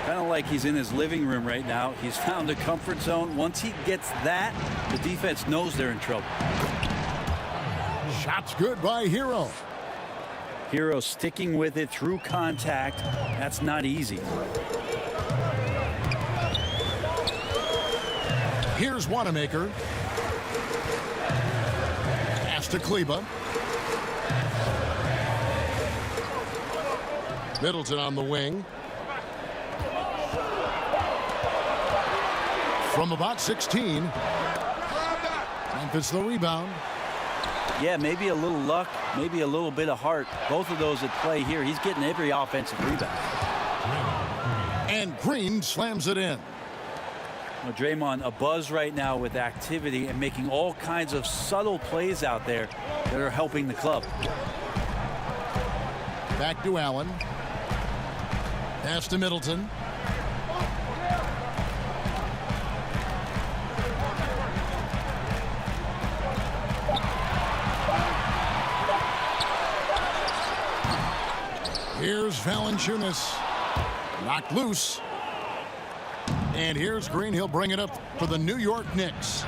Kind of like he's in his living room right now. He's found a comfort zone. Once he gets that, the defense knows they're in trouble. Shot's good by Hero. Hero sticking with it through contact. That's not easy. Here's Wanamaker. Pass to Kleba. Middleton on the wing. From about 16. Memphis the rebound. Yeah, maybe a little luck, maybe a little bit of heart. Both of those at play here. He's getting every offensive rebound. And Green slams it in. Well, Draymond, a buzz right now with activity and making all kinds of subtle plays out there that are helping the club. Back to Allen. Pass to Middleton. Here's Valanciunas. Knocked loose. And here's Green. He'll bring it up for the New York Knicks.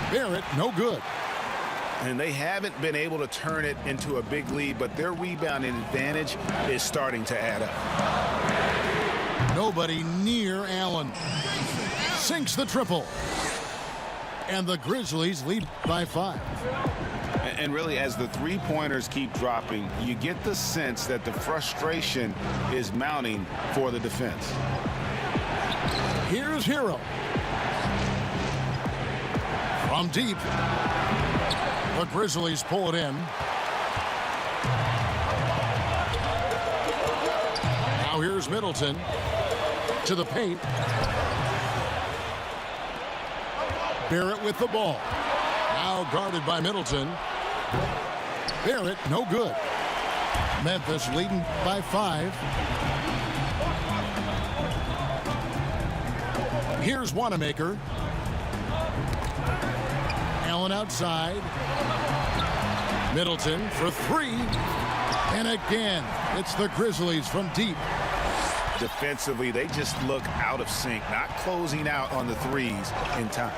Barrett, no good. And they haven't been able to turn it into a big lead, but their rebounding advantage is starting to add up. Nobody near Allen. Sinks the triple. And the Grizzlies lead by 5. And really, as the three-pointers keep dropping, you get the sense that the frustration is mounting for the defense. Here's Hero. From deep. The Grizzlies pull it in. Now here's Middleton to the paint. Barrett with the ball. Now guarded by Middleton. Barrett, no good. Memphis leading by 5. Here's Wanamaker. Allen outside. Middleton for 3. And again, it's the Grizzlies from deep. Defensively, they just look out of sync, not closing out on the threes in time.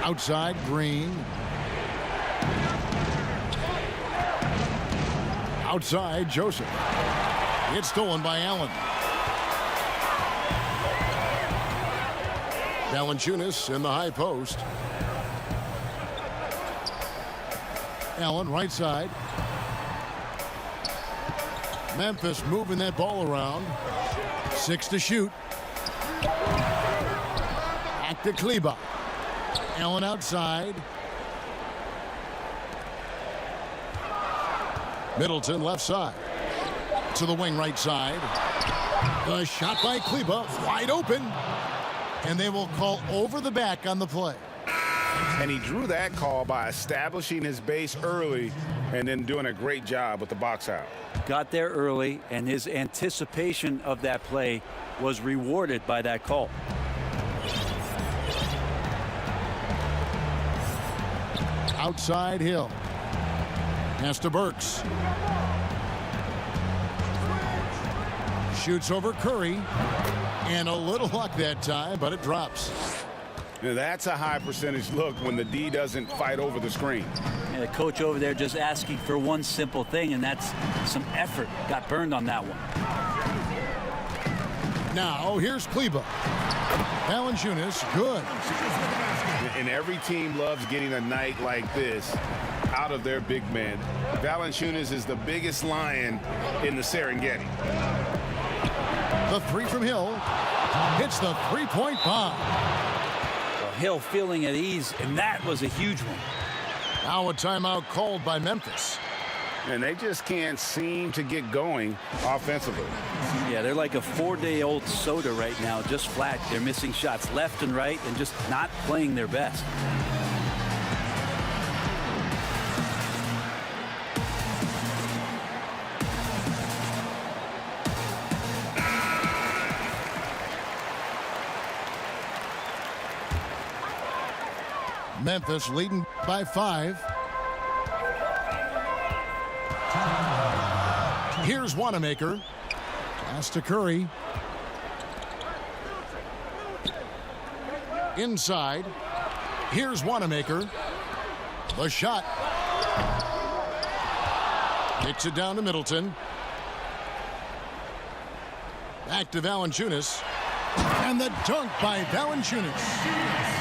Outside, Green. Outside, Joseph. It's stolen by Allen. Valanciunas in the high post. Allen right side. Memphis moving that ball around. 6 to shoot. Back to Kleba. Allen outside. Middleton left side. To the wing right side. The shot by Kleba. Wide open. And they will call over the back on the play. And he drew that call by establishing his base early and then doing a great job with the box out. Got there early, and his anticipation of that play was rewarded by that call. outside Hill. Pass to Burks. Shoots over Curry. And a little luck that time, but it drops. Now that's a high percentage look when the D doesn't fight over the screen. And the coach over there just asking for one simple thing, and that's some effort. Got burned on that one. Now here's Kleba. Valanciunas, good. And every team loves getting a night like this out of their big man. Valanciunas is the biggest lion in the Serengeti. The three from Hill. Hits the three-point bomb. Well, Hill feeling at ease, and that was a huge one. Now a timeout called by Memphis. And they just can't seem to get going offensively. Yeah, they're like a 4-day-old soda right now, just flat. They're missing shots left and right and just not playing their best. Memphis leading by 5. Here's Wanamaker. Pass to Curry. Inside. Here's Wanamaker. The shot. Kicks it down to Middleton. Back to Valanciunas. And the dunk by Valanciunas.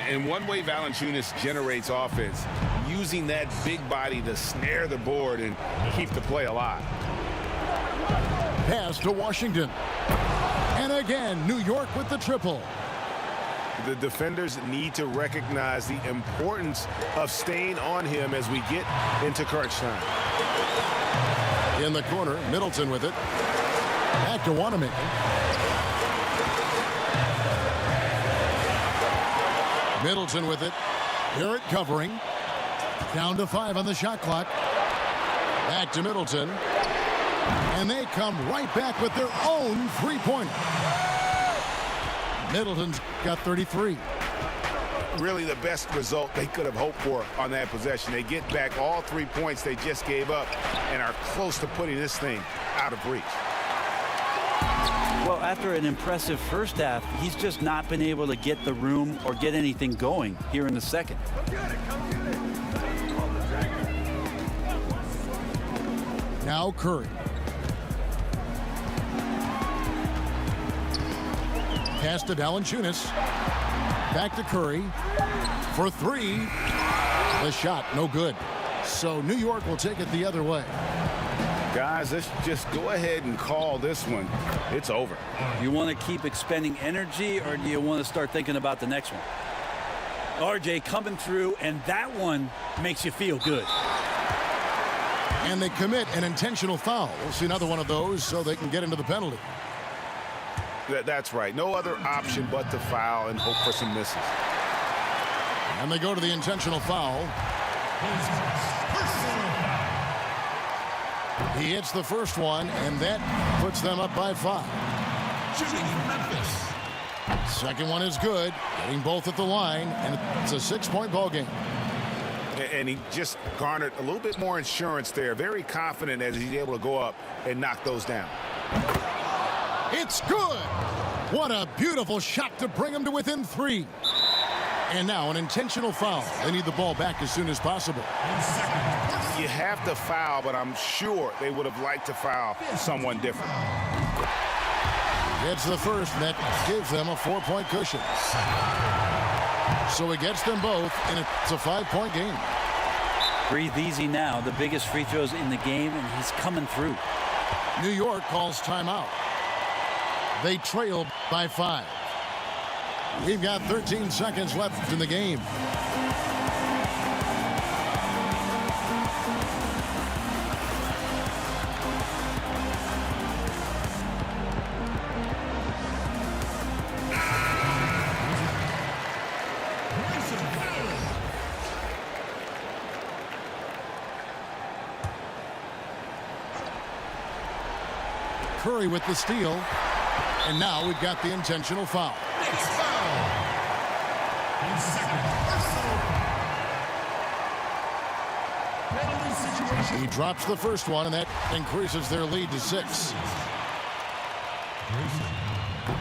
And one way Valanciunas generates offense, using that big body to snare the board and keep the play alive. Pass to Washington. And again, New York with the triple. The defenders need to recognize the importance of staying on him as we get into crunch time. In the corner, Middleton with it. Back to Wanamaker. Middleton with it. Garrett covering. Down to 5 on the shot clock. Back to Middleton. And they come right back with their own three-pointer. Middleton's got 33. Really the best result they could have hoped for on that possession. They get back all 3 points they just gave up and are close to putting this thing out of reach. Well, after an impressive first half, he's just not been able to get the room or get anything going here in the second. Now Curry. Pass to Valanciunas. Back to Curry. For 3. The shot, no good. So New York will take it the other way. Guys, let's just go ahead and call this one. It's over. You want to keep expending energy, or do you want to start thinking about the next one? RJ coming through, and that one makes you feel good. And they commit an intentional foul. We'll see another one of those so they can get into the penalty. That's right. No other option but to foul and hope for some misses. And they go to the intentional foul. He hits the first one, and that puts them up by 5. Second one is good, getting both at the line, and it's a 6-point ball game. And he just garnered a little bit more insurance there. Very confident as he's able to go up and knock those down. It's good. What a beautiful shot to bring him to within 3. And now an intentional foul. They need the ball back as soon as possible. You have to foul, but I'm sure they would have liked to foul someone different. Gets the first, and that gives them a 4-point cushion. So it gets them both, and it's a 5-point game. Breathe easy now. The biggest free throws in the game, and he's coming through. New York calls timeout. They trail by 5. We've got 13 seconds left in the game. Curry with the steal. And now we've got the intentional foul. He drops the first one, and that increases their lead to 6.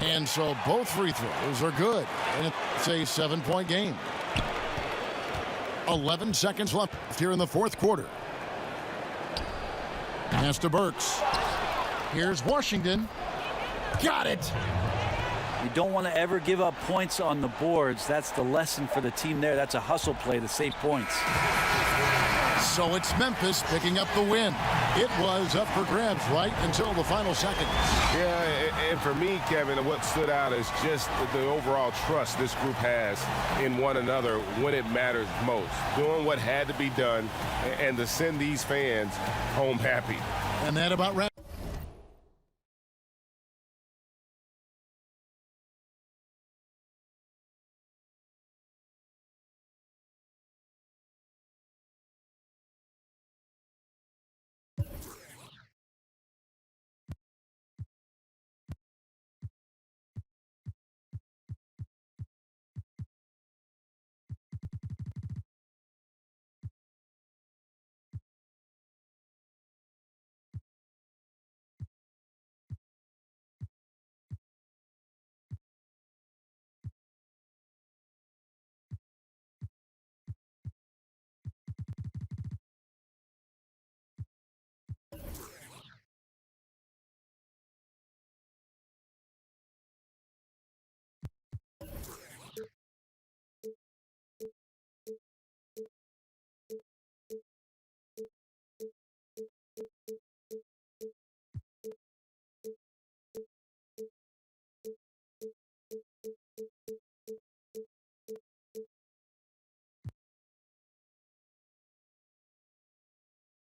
And so both free throws are good, and it's a 7-point game. 11 seconds left here in the fourth quarter. Pass to Burks. Here's Washington. Got it. You don't want to ever give up points on the boards. That's the lesson for the team there. That's a hustle play to save points. So it's Memphis picking up the win. It was up for grabs right until the final seconds. Yeah, and for me, Kevin, what stood out is just the overall trust this group has in one another when it matters most. Doing what had to be done and to send these fans home happy. And that about wraps